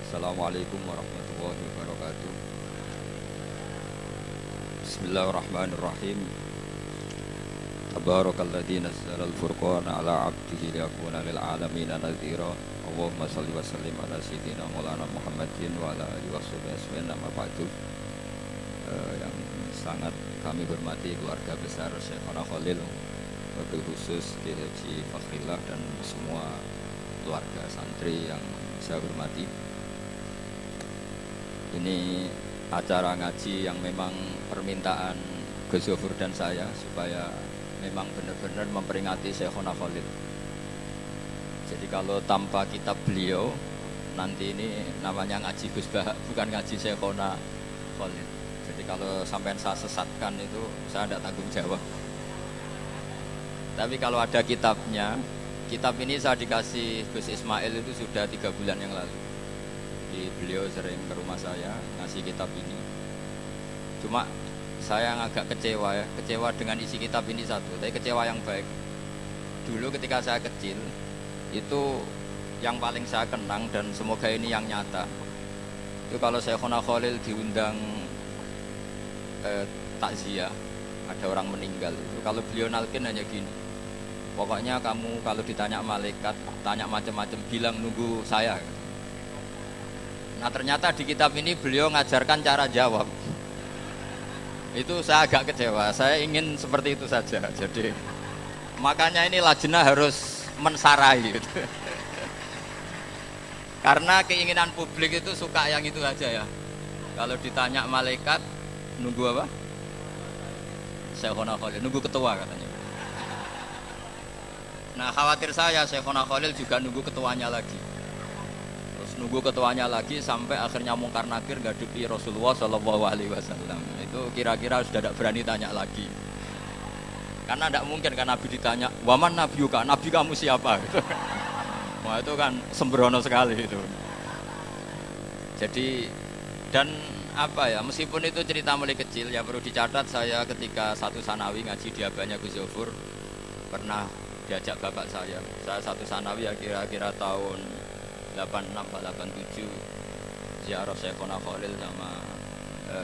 Assalamualaikum warahmatullahi wabarakatuh. Bismillahirrahmanirrahim. Tabarakalladzi nazzala al-furqana ala 'abdihi liyakuna lil 'alamin nadhira. Allahumma shalli wa sallim ala sayyidina Maulana Muhammadin wa ala alihi washabihi ajmain. Amma ba'du. Yang sangat kami hormati keluarga besar Syekhona Khalil, wabil khusus Kiai Haji Fakhrillah dan semua keluarga santri yang saya hormati. Ini acara ngaji yang memang permintaan Gus Zofur dan saya supaya memang benar-benar memperingati Syekhona Khalil. Jadi kalau tanpa kitab beliau nanti ini namanya ngaji Gus Bah, bukan ngaji Syekhona Khalil. Jadi kalau sampai saya sesatkan itu saya tidak tanggung jawab. Tapi kalau ada kitabnya, kitab ini saya dikasih Gus Ismail itu sudah 3 bulan yang lalu. Beliau sering ke rumah saya ngasih kitab ini. Cuma saya yang agak kecewa ya, kecewa dengan isi kitab ini satu, tapi kecewa yang baik. Dulu ketika saya kecil itu yang paling saya kenang dan semoga ini yang nyata. Itu kalau Syekhona Khalil diundang takziah, ada orang meninggal itu, kalau beliau nalkin hanya gini. Pokoknya kamu kalau ditanya malaikat, tanya macam-macam, bilang nunggu saya. Nah ternyata di kitab ini beliau ngajarkan cara jawab. Itu saya agak kecewa. Saya ingin seperti itu saja. Jadi makanya ini lajnah harus mensarai gitu. Karena keinginan publik itu suka yang itu aja ya. Kalau ditanya malaikat nunggu apa? Syekhona Khalil, nunggu ketua katanya. Nah khawatir saya Syekhona Khalil juga nunggu ketuanya lagi. Nunggu ketuanya lagi sampai akhirnya mungkar nakir ngadepi Rasulullah SAW. Itu kira-kira sudah tidak berani tanya lagi. Karena tidak mungkin kan Nabi ditanya, "Waman nabiyuka?" Nabi kamu siapa? Wah itu kan sembrono sekali itu. Jadi dan apa ya, meskipun itu cerita mulai kecil ya perlu dicatat, saya ketika satu sanawi ngaji di abahnya Gus Zofur pernah diajak bapak saya. Saya satu sanawi ya kira-kira tahun 86-87 ziarah Syekhona Khalil sama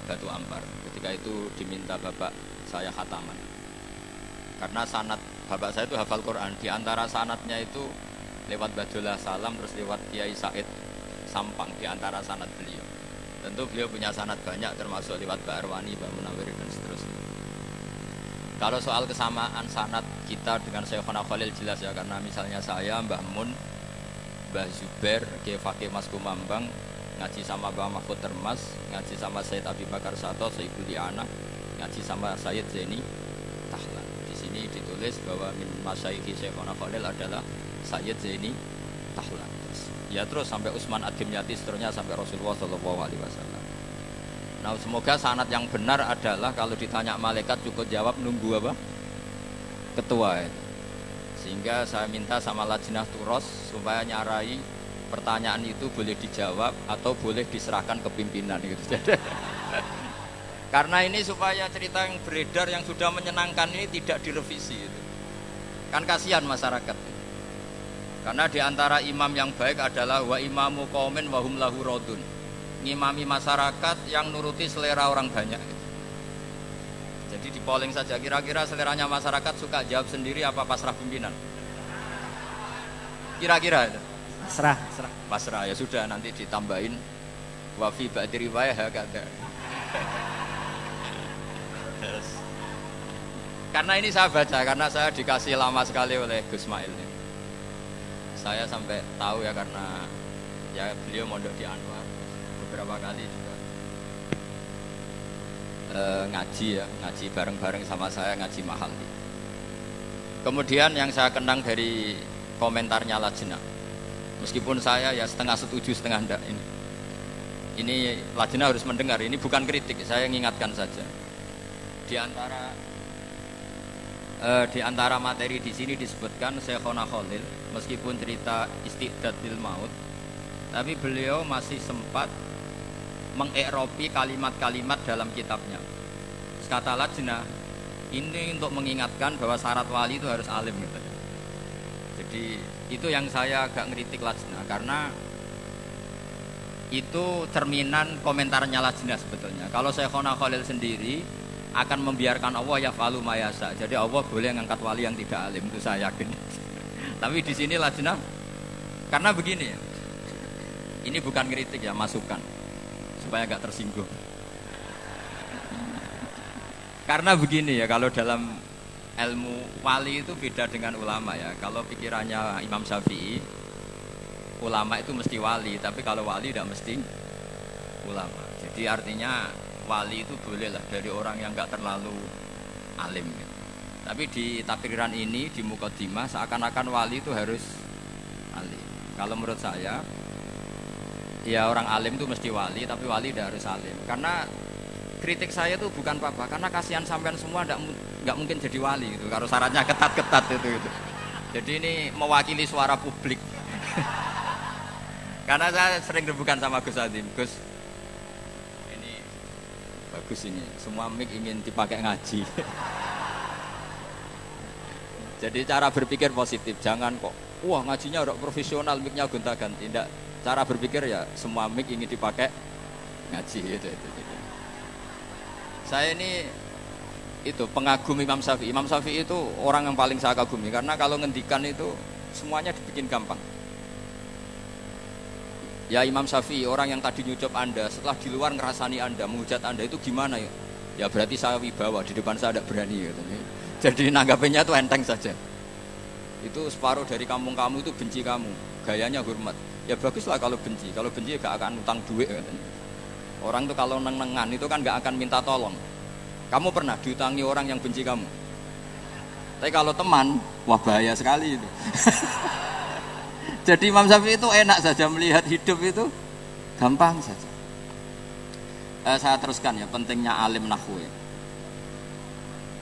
Batu Ampar. Ketika itu diminta bapak saya khataman. Karena sanad bapak saya itu hafal Quran. Di antara sanadnya itu lewat Badullah Salam terus lewat Kiai Said Sampang di antara sanad beliau. Tentu beliau punya sanad banyak termasuk lewat Mbak Arwani, Mbak Munawir dan seterusnya. Kalau soal kesamaan sanad kita dengan Syekhona Khalil jelas ya, karena misalnya saya Mbah Mun, Mbah Zubair, Kiai Fakih Mas Kumambang ngaji sama Mbah Mahfud Termas, ngaji sama Sayyid Abi Bakar Sato, Sayyidul Liana, ngaji sama Sayyid Zaini Tahlan. Di sini ditulis bahwa min masyayikhi Syekhona Khalil adalah Sayyid Zaini Tahlan. Terus sampai Utsman Ad-Dimyati seterusnya sampai Rasulullah SAW. Nah semoga sanad yang benar adalah kalau ditanya malaikat cukup jawab nunggu apa? Ketua itu. Sehingga saya minta sama lajnah turos supaya nyarai pertanyaan itu boleh dijawab atau boleh diserahkan ke pimpinan gitu. Karena ini supaya cerita yang beredar yang sudah menyenangkan ini tidak direvisi gitu. Kan kasihan masyarakat. Karena diantara imam yang baik adalah wa imamu qaumin wa hum lahu radun. Ngimami masyarakat yang nuruti selera orang banyak gitu. Jadi di polling saja kira-kira seleranya masyarakat suka jawab sendiri apa pasrah pimpinan? Kira-kira itu. Pasrah ya sudah nanti ditambahin wa fi ba'di riwayah hakada. Karena ini saya baca karena saya dikasih lama sekali oleh Gus Mail. Saya sampai tahu ya karena ya beliau mondok di Anwar beberapa kali juga ngaji bareng-bareng sama saya ngaji mahal. Kemudian yang saya kenang dari komentarnya lajnah, meskipun saya ya setengah setuju setengah enggak ini lajnah harus mendengar, ini bukan kritik, saya mengingatkan saja. Di antara materi di sini disebutkan Syekhona Khalil meskipun cerita istidad lil maut, tapi beliau masih sempat mengiropi kalimat-kalimat dalam kitabnya. Kata lajnah, ini untuk mengingatkan bahwa syarat wali itu harus alim gitu. Jadi itu yang saya agak ngeritik lajnah, karena itu cerminan komentarnya Lajnah sebetulnya. Kalau Syekhona Khalil sendiri akan membiarkan Allah yaf'alu ma yasha. Jadi Allah boleh ngangkat wali yang tidak alim, itu saya yakin. Tapi di sini Lajnah karena begini ya. Ini bukan kritik ya, masukan supaya gak tersinggung. Karena begini ya, kalau dalam ilmu wali itu beda dengan ulama ya. Kalau pikirannya Imam Syafi'i, ulama itu mesti wali, tapi kalau wali tidak mesti ulama. Jadi artinya wali itu bolehlah dari orang yang nggak terlalu alim. Tapi di takriran ini di Muqaddimah seakan-akan wali itu harus alim. Kalau menurut saya, ya orang alim itu mesti wali, tapi wali tidak harus alim. Karena kritik saya itu bukan apa-apa, karena kasihan sampean semua nggak mungkin jadi wali itu. Kalau syaratnya ketat-ketat itu. Jadi ini mewakili suara publik. Karena saya sering rebukan sama Gus Adim, Gus ini bagus ini, semua mic ingin dipakai ngaji. Jadi cara berpikir positif, jangan kok, wah ngajinya udah profesional, mic-nya gonta-ganti. Tidak, cara berpikir ya semua mic ingin dipakai ngaji gitu. Saya ini itu pengagum Imam Syafi'i. Imam Syafi'i itu orang yang paling saya kagumi karena kalau ngendikan itu semuanya dibikin gampang. Ya Imam Syafi'i, orang yang tadi nyucup Anda, setelah di luar ngerasani Anda, menghujat Anda itu gimana ya? Ya berarti saya wibawa, di depan saya tidak berani gitu. Jadi nanggapinnya itu enteng saja. Itu separuh dari kampung kamu itu benci kamu, gayanya hormat. Ya baguslah kalau benci gak akan utang duit katanya. Orang tuh kalau neng-nengan itu kan gak akan minta tolong. Kamu pernah diutangi orang yang benci kamu? Tapi kalau teman, wah bahaya sekali itu. Jadi Imam Syafi'i itu enak saja melihat hidup itu gampang saja. Saya teruskan ya pentingnya alim nahwu ya.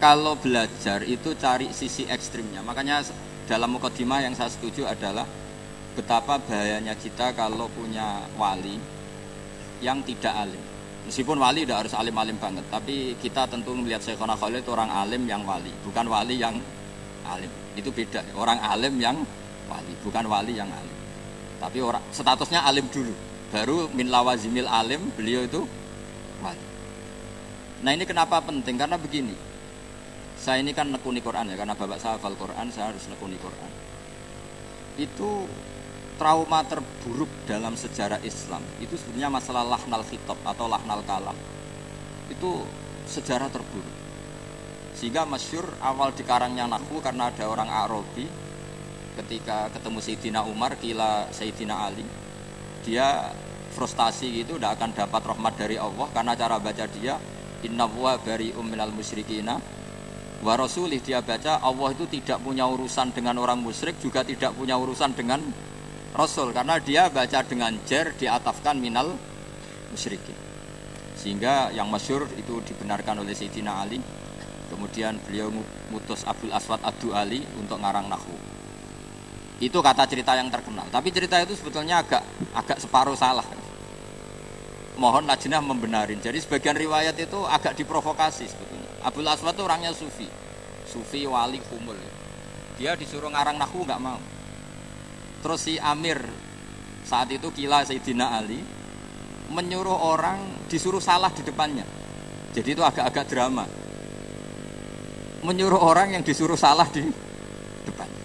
Kalau belajar itu cari sisi ekstrimnya. Makanya dalam Muqaddimah yang saya setuju adalah betapa bahayanya kita kalau punya wali yang tidak alim. Meskipun wali tidak harus alim-alim banget, tapi kita tentu melihat Syekhona Khalil itu orang alim yang wali, bukan wali yang alim. Itu beda. Orang alim yang wali, bukan wali yang alim. Tapi orang statusnya alim dulu, baru min lawazimil alim beliau itu wali. Nah ini kenapa penting? Karena begini, saya ini kan nekuni Quran ya, karena bapak saya hafal Quran, saya harus nekuni Quran. Itu trauma terburuk dalam sejarah Islam. Itu sebenarnya masalah lahnal khitab atau lahnal kalam. Itu sejarah terburuk. Sehingga masyhur awal dikarangnya nahwu karena ada orang Arabi ketika ketemu Sayyidina Umar, kila Sayyidina Ali, dia frustasi gitu, tidak akan dapat rahmat dari Allah karena cara baca dia inna huwa bari'um minal musyrikina wa rasulih. Dia baca Allah itu tidak punya urusan dengan orang musyrik, juga tidak punya urusan dengan Rasul, karena dia baca dengan jar diatafkan minal musyrikin. Sehingga yang masyhur itu dibenarkan oleh Sayyidina Ali. Kemudian beliau mutus Abdul Aswad Ad-Du'ali untuk ngarang nahwu. Itu kata cerita yang terkenal. Tapi cerita itu sebetulnya agak separuh salah. Mohon Lajnah membenarin. Jadi sebagian riwayat itu agak diprovokasi sebetulnya. Abdul Aswad itu orangnya sufi wali kumul. Dia disuruh ngarang nahwu nggak mau. Terus si Amir saat itu kila Sayyidina Ali menyuruh orang disuruh salah di depannya. Jadi itu agak-agak drama. Menyuruh orang yang disuruh salah di depannya.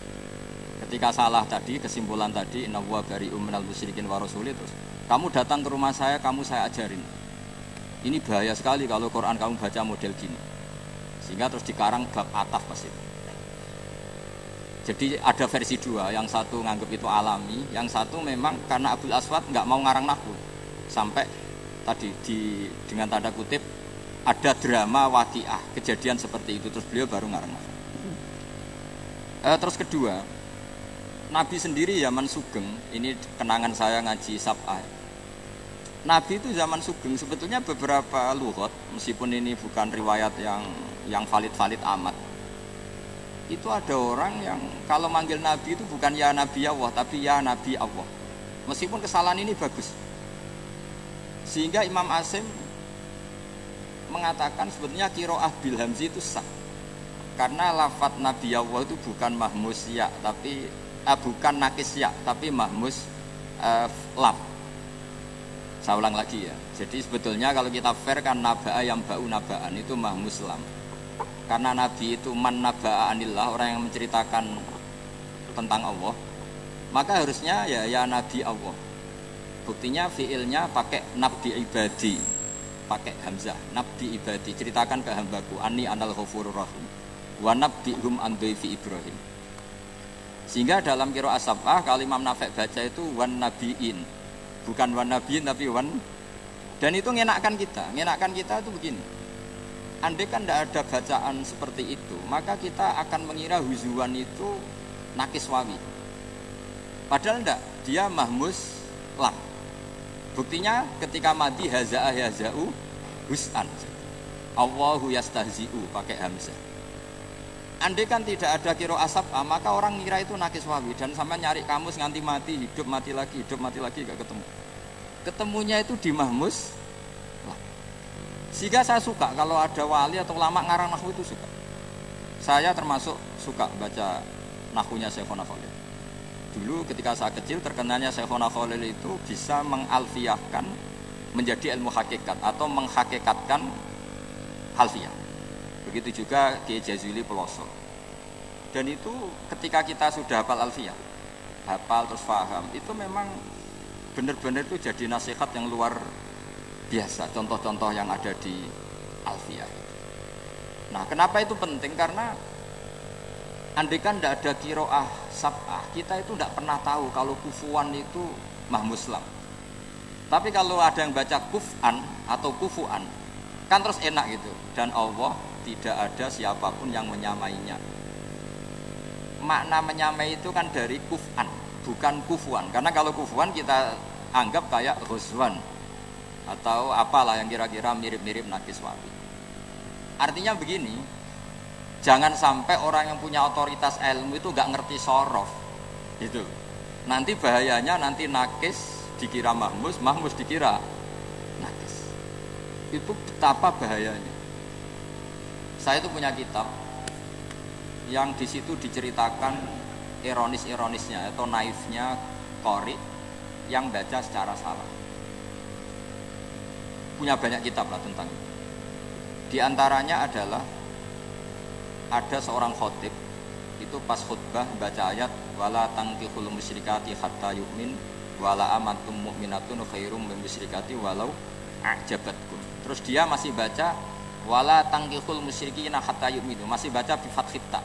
Ketika salah tadi, kesimpulan tadi inna huwa bari'um minal musyrikin wa rasulih, terus kamu datang ke rumah saya, saya ajarin. Ini bahaya sekali kalau Quran kamu baca model gini. Sehingga terus dikarang bab ataf pas itu. Jadi ada versi dua, yang satu nganggap itu alami, yang satu memang karena Abdul Aswad nggak mau ngarang nahwu. Sampai tadi dengan tanda kutip ada drama waqiah, kejadian seperti itu, terus beliau baru ngarang nahwu. Terus kedua, Nabi sendiri zaman Sugeng, ini kenangan saya ngaji Sab'ah. Nabi itu zaman Sugeng sebetulnya beberapa lughat, meskipun ini bukan riwayat yang valid-valid amat. Itu ada orang yang kalau manggil Nabi itu bukan ya Nabi Allah, tapi ya Nabi Allah. Meskipun kesalahan ini bagus. Sehingga Imam Asim mengatakan sebetulnya qiraah bil hamzi itu sah. Karena lafadz Nabi Allah itu bukan mahmus ya, tapi bukan nakis ya, tapi mahmus lam. Saya ulang lagi ya. Jadi sebetulnya kalau kita fair kan naba'a yang ba'u naba'an itu mah muslam. Karena Nabi itu man naba'a anillah, orang yang menceritakan tentang Allah, maka harusnya ya Nabi Allah. Buktinya fiilnya pakai nabdi ibadi, pakai hamzah, nabdi ibadi, ceritakan ke hambaku ani anal ghafurur rahim wa nabdihum an dhaifi Ibrahim. Sehingga dalam qiraat sab'ah kalau Imam Nafi' baca itu wan nabiin, bukan wan nabiin tapi wan. Dan itu ngenakkan kita itu begini. Andai kan tidak ada bacaan seperti itu, maka kita akan mengira huzuan itu nakis wawi. Padahal tidak, dia mahmus lam. Buktinya ketika madi haza'ah yaza'u hus'an. Allahu yastahzi'u pakai hamzah. Andai kan tidak ada qiraat sab'ah, maka orang ngira itu nakis wawi dan sampai nyari kamus nganti mati, hidup mati lagi gak ketemu. Ketemunya itu di mahmus. Sehingga saya suka kalau ada wali atau ulama ngarang nahwu itu suka. Saya termasuk suka baca nahwunya Syekhona Khalil. Dulu ketika saya kecil terkenalnya Syekhona Khalil itu bisa mengalfiahkan menjadi ilmu hakikat atau menghakikatkan alfiah. Begitu juga Kiai Jazuli Pelosok. Dan itu ketika kita sudah hafal alfiah, hafal terus paham, itu memang benar-benar itu jadi nasihat yang luar biasa, contoh-contoh yang ada di alfiah. Nah, kenapa itu penting? Karena andai kan tidak ada qiraah sab'ah, kita itu tidak pernah tahu kalau kufuan itu mahmuslam. Tapi kalau ada yang baca kuf'an atau kufuan, kan terus enak gitu. Dan Allah tidak ada siapapun yang menyamainya. Makna menyamai itu kan dari kuf'an, bukan kufuan. Karena kalau kufuan kita anggap kayak ghuzwan atau apalah yang kira-kira mirip-mirip nakis wawi. Artinya begini, jangan sampai orang yang punya otoritas ilmu itu gak ngerti sorof itu. Nanti bahayanya nanti nakis dikira mahmus, mahmus dikira nakis. Itu betapa bahayanya. Saya itu punya kitab yang di situ diceritakan ironis-ironisnya atau naifnya qori yang baca secara salah. Punya banyak kitab lah tentang itu. Di antaranya adalah ada seorang khotib itu pas khutbah baca ayat wala tangkihul musyrikati hatta yu'min wala amantum mu'minatun khairum min musyrikati walau a'jabatkum. Terus dia masih baca wala tangkihul musyrikina hatta yu'minu, masih baca bi fathit ta.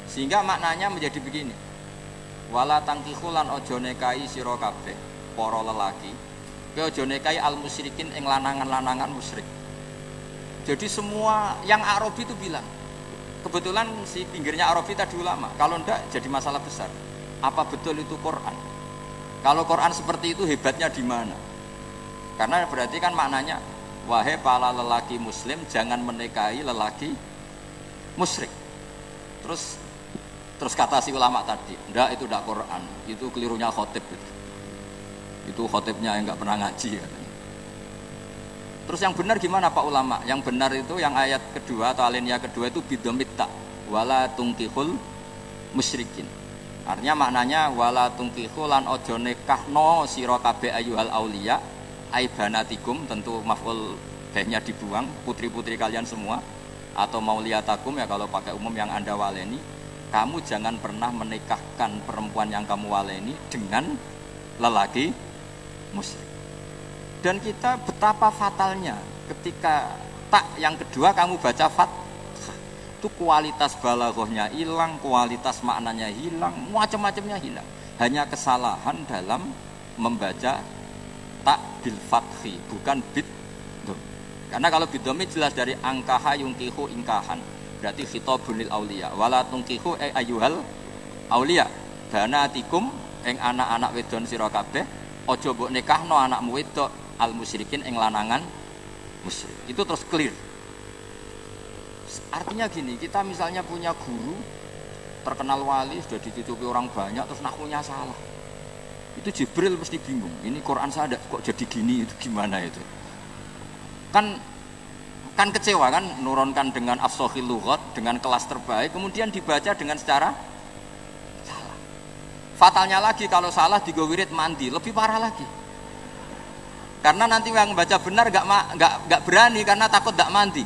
Sehingga maknanya menjadi begini. Wala tangkihulan ojo nekai sira kabeh para lelaki, kowe ojo nekai al musyrikin ing lanangan-lanangan musyrik. Jadi semua yang Arabi itu bilang, kebetulan si pinggirnya Arabi tadi ulama, kalau ndak jadi masalah besar. Apa betul itu Quran? Kalau Quran seperti itu hebatnya di mana? Karena berarti kan maknanya wahai para lelaki muslim jangan menikahi lelaki musyrik. Terus kata si ulama tadi, enggak itu enggak Quran, itu kelirunya khotib itu khotibnya yang enggak pernah ngaji katanya. Terus yang benar gimana Pak ulama? Yang benar itu yang ayat kedua atau alinea kedua itu bidomitta wala tungkihul musyrikin. Artinya maknanya wala tungkihu lan ojo nekahno sira kabeh ayyuhal auliya aibanatikum, tentu maf'ul bihnya dibuang, putri-putri kalian semua, atau mauliyatakum ya kalau pakai umum yang Anda waleni. Kamu jangan pernah menikahkan perempuan yang kamu waleni dengan lelaki musyrik. Dan kita betapa fatalnya ketika tak yang kedua kamu baca fathah, itu kualitas balaghahnya hilang, kualitas maknanya hilang, macam-macamnya hilang. Hanya kesalahan dalam membaca tak bil fathi, bukan bid dom. Karena kalau bid domi jelas dari angkaha yungkihu ingkahan, berarti khitabun lil auliya. Wala tungkihu ayyuhal auliya banatikum ing anak-anak wedon sira kabeh aja mbok nikahno anakmu wedok al musyrikin ing lanangan musyrik. Itu terus clear. Artinya gini, kita misalnya punya guru terkenal wali sudah dicucupi orang banyak terus nahwunya salah. Itu Jibril mesti bingung. Ini Quran saya kok jadi gini, itu gimana itu? Kan kecewa kan, nurunkan dengan afshahil lughat, dengan kelas terbaik, kemudian dibaca dengan secara salah. Fatalnya lagi kalau salah digo wirid mandi, lebih parah lagi. Karena nanti yang baca benar nggak berani karena takut nggak mandi.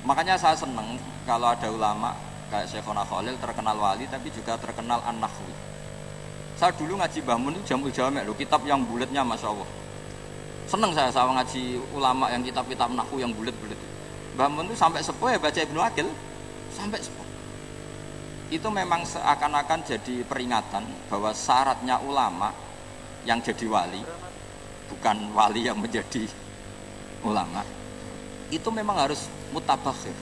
Makanya saya seneng kalau ada ulama kayak Syekhona Khalil terkenal wali tapi juga terkenal an-nahwi. Saya dulu ngaji Mbah Mun itu Jamul Jami' loh, kitab yang bulatnya Masya Allah. Seneng saya ngaji ulama yang kitab-kitab nahwu yang bulat-bulat. Mbah Mun itu sampai sepuh ya baca Ibnu Aqil sampai sepuh. Itu memang seakan-akan jadi peringatan bahwa syaratnya ulama yang jadi wali, bukan wali yang menjadi ulama, itu memang harus mutabakhir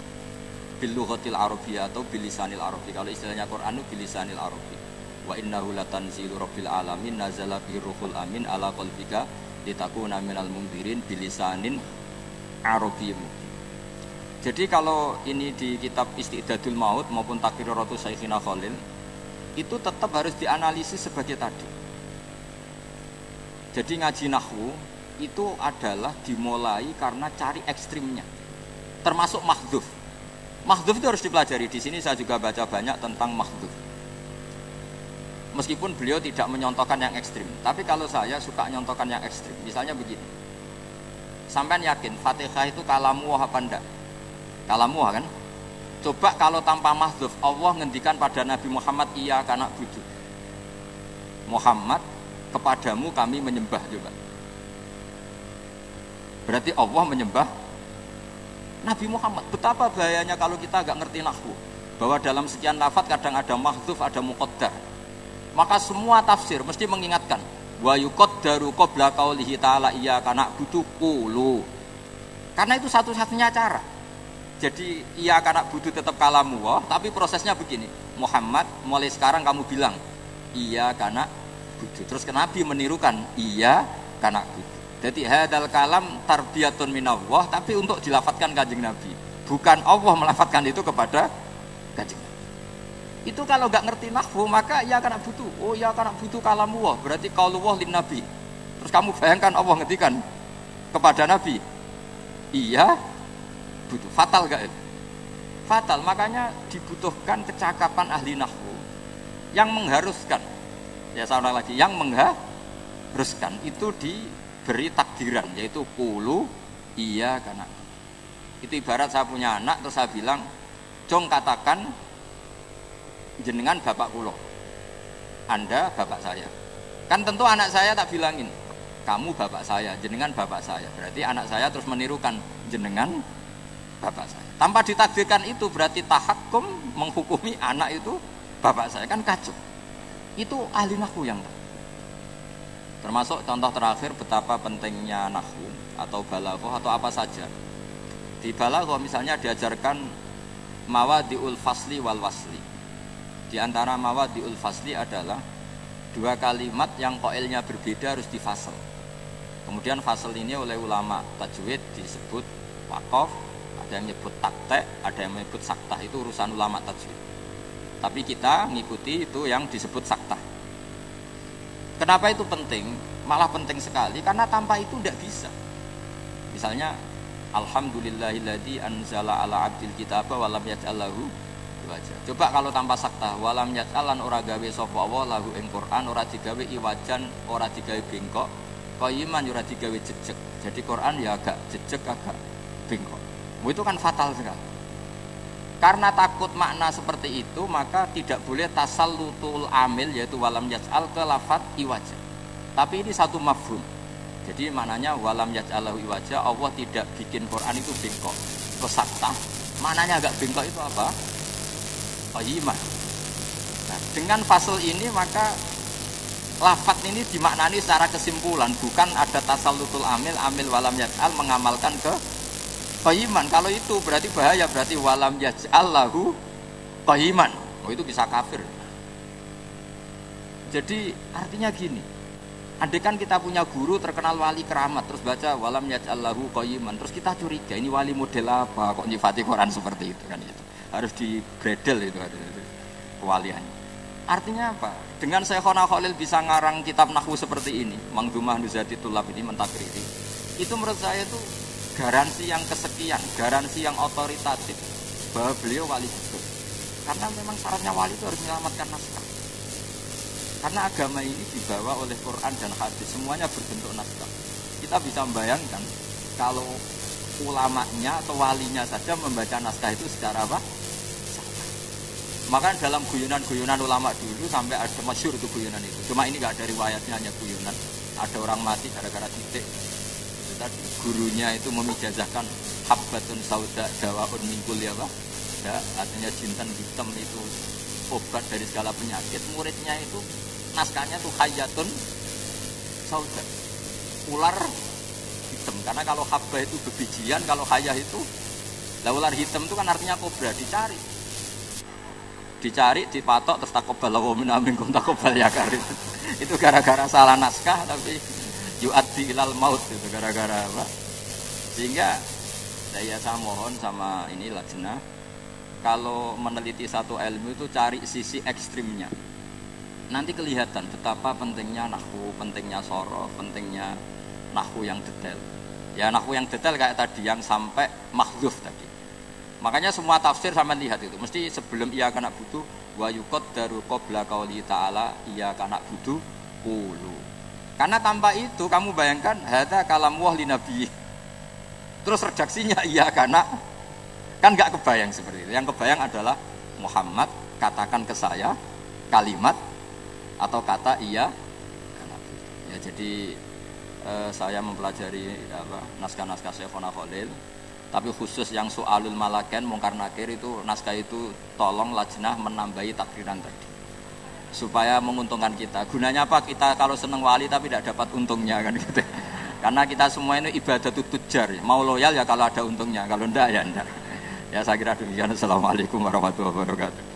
bil lughatil arabiyyah atau bilisanil arabi. Kalau istilahnya Quran itu bilisanil arabi. Wa innahu latanzilu rabbil alamin nazala bihi ruhul amin ala qalbika litakuna minal mundzirin bilisanin arabiyyin. Jadi kalau ini di kitab Isti'dadul Maut maupun Taqriratu Syekhina Khalil itu tetap harus dianalisis sebagai tadi. Jadi ngaji nahwu itu adalah dimulai karena cari ekstrimnya, termasuk mahdhuf. Mahdhuf itu harus dipelajari. Di sini saya juga baca banyak tentang mahdhuf. Meskipun beliau tidak menyontohkan yang ekstrim, tapi kalau saya suka nyontohkan yang ekstrim. Misalnya begini, sampean yakin Fatihah itu kalamu apa enggak? Kalamu kan? Coba kalau tanpa mahdhuf, Allah ngendikan pada Nabi Muhammad iyyaka na'budu. Muhammad, kepadamu kami menyembah, coba. Berarti Allah menyembah Nabi Muhammad. Betapa bahayanya kalau kita agak ngerti nahwu, bahwa dalam sekian lafaz kadang ada mahdzuf, ada muqaddar. Maka semua tafsir mesti mengingatkan wa yuqaddaru qabla qaulihi ta'ala iyyaka na'budu qulu. Karena itu satu-satunya cara. Jadi iyyaka na'budu tetap kalamu Allah, tapi prosesnya begini. Muhammad, mulai sekarang kamu bilang iyyaka na'budu. Terus Nabi menirukan iya karena itu. Jadi hadal kalam tarbiyatun minallah, tapi untuk dilafatkan Kanjeng Nabi, bukan Allah melafatkan itu kepada Kanjeng Nabi. Itu kalau nggak ngerti nahwu maka ya karena butuh. Oh ya karena butuh kalamullah, berarti qaulullah lin nabi. Terus kamu bayangkan Allah ngertikan kepada Nabi iya butuh. Fatal gak itu? Fatal. Makanya dibutuhkan kecakapan ahli nahwu yang mengharuskan. Ya seorang lagi yang mengharuskan itu diberi takdiran, yaitu qulu iya karena itu. Ibarat saya punya anak terus saya bilang jong katakan jenengan bapak kulo, Anda bapak saya. Kan tentu anak saya tak bilangin kamu bapak saya, jenengan bapak saya. Berarti anak saya terus menirukan jenengan bapak saya. Tanpa ditakdirkan itu berarti tahakkum menghukumi anak itu bapak saya, kan kacau. Itu ahli nahwu yang tahu. Termasuk contoh terakhir betapa pentingnya nahwu atau balaghah atau apa saja. Di balaghah misalnya diajarkan mawadi'ul fasli wal wasli. Di antara mawadi'ul fasli adalah dua kalimat yang qailnya berbeda harus difasal. Kemudian fasal ini oleh ulama tajwid disebut waqaf, ada yang menyebut takte, ada yang menyebut saktah. Itu urusan ulama tajwid. Tapi kita ngikuti itu yang disebut saktah. Kenapa itu penting? Malah penting sekali karena tanpa itu tidak bisa. Misalnya alhamdulillahilladzi anzala ala abdil kitaba wa lam yaj'al lahu iwaja. Coba kalau tanpa saktah wa lam yaj'alan ora gawe sapa Allah lahu ing Quran, ora digawe iwajan, ora digawe bengkok, qayyiman ora digawe jejeg. Jadi Quran ya agak jejeg, agak bengkok. Itu kan fatal sekali. Karena takut makna seperti itu, maka tidak boleh tasallutul amil, yaitu walam yaj'al ke lafat iwaja. Tapi ini satu mafhum. Jadi maknanya walam yaj'alahu iwaja, Allah tidak bikin Quran itu bengkok. Terus saktah, maknanya agak bengkok itu apa? Qayyimah. Nah, dengan fasal ini maka lafat ini dimaknani secara kesimpulan, bukan ada tasallutul amil, amil walam yaj'al mengamalkan ke qayyiman. Kalau itu berarti bahaya, berarti walam yaj'al lahu qayyiman. Oh, itu bisa kafir. Jadi artinya gini, andaikan kita punya guru terkenal wali keramat terus baca walam yaj'al lahu qayyiman, terus kita curiga ini wali model apa kok nyifati Quran seperti itu kan, itu harus digredel itu kewaliannya. Artinya apa? Dengan Syekhona Khalil bisa ngarang kitab nahwu seperti ini, Manzumah Nuzhati Tulab ini mentakriri. Itu menurut saya itu garansi yang kesekian, garansi yang otoritatif bahwa beliau wali betul. Karena memang syaratnya wali itu harus menyelamatkan naskah. Karena agama ini dibawa oleh Quran dan hadis, semuanya berbentuk naskah. Kita bisa membayangkan kalau ulamanya atau walinya saja membaca naskah itu secara apa? Maka dalam guyonan-guyonan ulama dulu sampai ada masyhur itu guyonan itu. Cuma ini nggak ada riwayatnya, hanya guyonan. Ada orang mati gara-gara titik. Itu tadi gurunya itu memijazahkan habbatun sauda dawaun min kulli apa? Ya, artinya jintan hitam itu obat dari segala penyakit. Muridnya itu naskahnya tuh hayatun sauda, ular hitam. Karena kalau habba itu bebijian, kalau hayah itu ular hitam itu kan artinya kobra. Dicari, dipatok, terus takobal min aminkum takobal ya karim. Itu gara-gara salah naskah, tapi yu'addi ilal maut itu gara-gara apa? Sehingga saya mohon sama ini lajnah, kalau meneliti satu ilmu itu cari sisi ekstrimnya. Nanti kelihatan betapa pentingnya nahwu, pentingnya sorof, pentingnya nahwu yang detail. Ya nahwu yang detail kayak tadi yang sampai mahdzuf tadi. Makanya semua tafsir sama lihat itu mesti sebelum ia kena butuh wa yuqaddaru qabla qauli ta'ala ia kena butuh qulu. Karena tanpa itu kamu bayangkan hadza kalamullah li nabi. Terus redaksinya iya karena kan enggak kebayang seperti itu. Yang kebayang adalah Muhammad katakan ke saya kalimat atau kata iya karena ya jadi saya mempelajari naskah-naskah Syekhona Khalil. Tapi khusus yang soalul malaken mungkar nakir itu naskah itu tolong lajnah menambahi takdiran tadi supaya menguntungkan kita. Gunanya apa? Kita kalau seneng wali tapi tidak dapat untungnya kan gitu. Karena kita semua ini ibadah tujar. Mau loyal ya kalau ada untungnya, kalau enggak ya enggak. Ya saya kira demikian. Assalamualaikum warahmatullahi wabarakatuh.